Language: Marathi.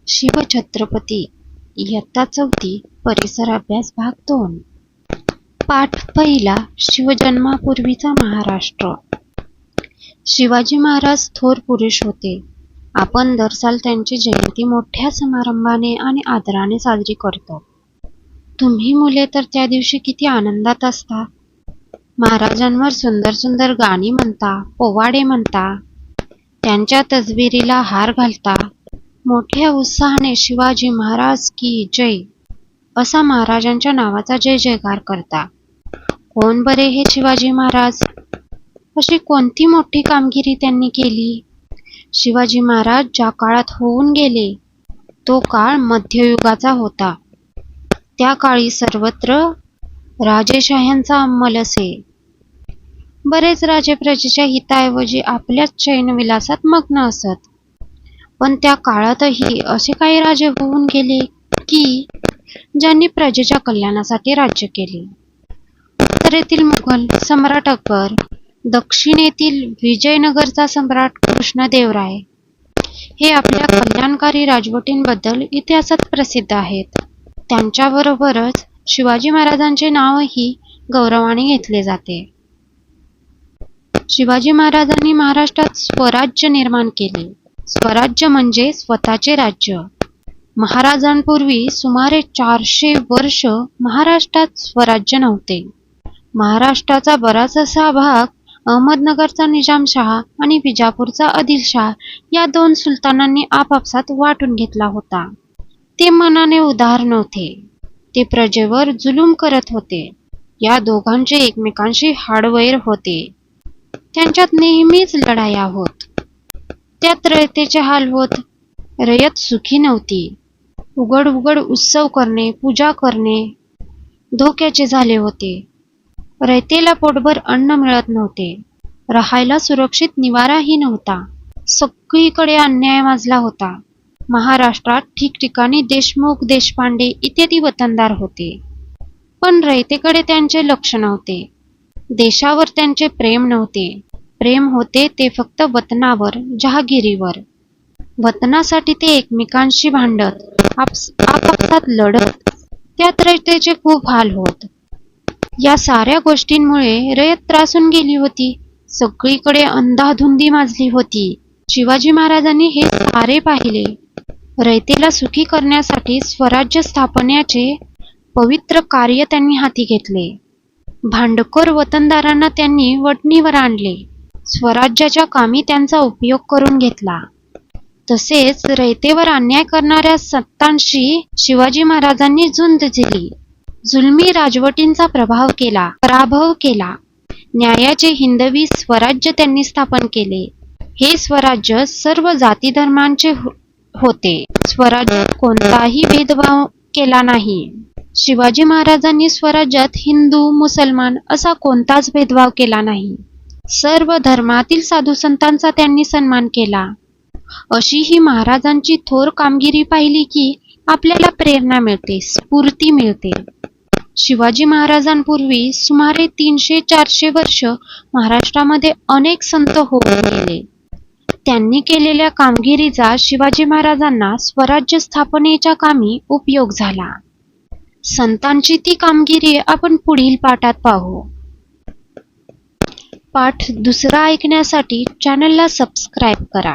शिवछत्रपती इयत्ता 4 परिसर अभ्यास भाग 2 पाठ पहिला शिवजन्मापूर्वीचा महाराष्ट्र। शिवाजी महाराज थोर पुरुष होते। आपण दर साल त्यांची जयंती मोठ्या समारंभाने आणि आदराने साजरी करतो। तुम्ही मुले तर त्या दिवशी किती आनंदात असता। महाराजांवर सुंदर सुंदर गाणी म्हणता, पोवाडे म्हणता, त्यांच्या तसबिरीला हार घालता, मोठ्या उत्साहाने शिवाजी महाराज की जय असा महाराजांच्या नावाचा जय जयकार करता। कोण बरे हे शिवाजी महाराज? अशी कोणती मोठी कामगिरी त्यांनी केली? शिवाजी महाराज ज्या काळात होऊन गेले तो काळ मध्ययुगाचा होता। त्या काळी सर्वत्र राजेशाह्यांचा अंमल असे। बरेच राजे प्रजेच्या हिताऐवजी आपल्याच चैनविलासात मग्न असत। पण त्या काळातही असे काही राजे होऊन गेले की ज्यांनी प्रजेच्या कल्याणासाठी राज्य केले। उत्तरेतील मुघल सम्राट अकबर, दक्षिणेतील विजयनगरचा सम्राट कृष्णदेवराय हे आपल्या कल्याणकारी राजवटींबद्दल इतिहासात प्रसिद्ध आहेत। त्यांच्याबरोबरच शिवाजी महाराजांचे नावही गौरवाने घेतले जाते। शिवाजी महाराजांनी महाराष्ट्रात स्वराज्य निर्माण केले। स्वराज्य म्हणजे स्वतःचे राज्य। महाराजांपूर्वी सुमारे 400 वर्ष महाराष्ट्रात स्वराज्य नव्हते। महाराष्ट्राचा बराचसा भाग अहमदनगरचा निजामशाह आणि विजापूरचा आदिलशाह या 2 सुलतानांनी आपापसात वाटून घेतला होता। ते मनाने उदार नव्हते, ते प्रजेवर जुलूम करत होते। या दोघांचे एकमेकांशी हाडवैर होते। त्यांच्यात नेहमीच लढाया होत। त्यात रयतेचे हाल होत। रयत सुखी नव्हती। उघड उघड उत्सव करणे, पूजा करणे धोक्याचे झाले होते। रयतेला पोटभर अन्न मिळत नव्हते। राहायला सुरक्षित निवाराही नव्हता। सगळीकडे अन्याय माजला होता। महाराष्ट्रात ठिकठिकाणी देशमुख, देशपांडे इत्यादी वतनदार होते। पण रयतेकडे त्यांचे लक्ष नव्हते। देशावर त्यांचे प्रेम नव्हते। प्रेम होते ते फक्त वतनावर, जहागिरीवर। वतनासाठी ते एकमेकांशी भांडत, आपापसात लढत। त्यात रयतेचे खूप हाल होत। या साऱ्या गोष्टींमुळे रयत त्रासून गेली होती। सगळीकडे अंधाधुंदी माजली होती। शिवाजी महाराजांनी हे सारे पाहिले। रयतेला सुखी करण्यासाठी स्वराज्य स्थापनेचे पवित्र कार्य त्यांनी हाती घेतले। भांडखोर वतनदारांना त्यांनी वठणीवर आणले। स्वराज्याच्या कामी त्यांचा उपयोग करून घेतला। तसेच रयतेवर अन्याय करणाऱ्या सत्तांशी शिवाजी महाराजांनी झुंज दिली। जुलमी राजवटींचा पराभव केला। न्यायाचे हिंदवी स्वराज्य त्यांनी स्थापन केले। हे स्वराज्य सर्व जाती धर्मांचे होते। स्वराज्यात कोणताही भेदभाव केला नाही। शिवाजी महाराजांनी स्वराज्यात हिंदू, मुसलमान असा कोणताच भेदभाव केला नाही। सर्व धर्मातील साधू संतांचा त्यांनी सन्मान केला। अशी ही महाराजांची थोर कामगिरी पाहिली की आपल्याला प्रेरणा मिळते, स्फूर्ती मिळते। शिवाजी महाराजांपूर्वी सुमारे 300-400 वर्ष महाराष्ट्रामध्ये अनेक संत होऊन गेले। त्यांनी केलेल्या कामगिरीचा शिवाजी महाराजांना स्वराज्य स्थापनेच्या कामी उपयोग झाला। संतांची ती कामगिरी आपण पुढील पाठात पाहू। पाठ दुसरा ऐकण्यासाठी चॅनलला सबस्क्राईब करा।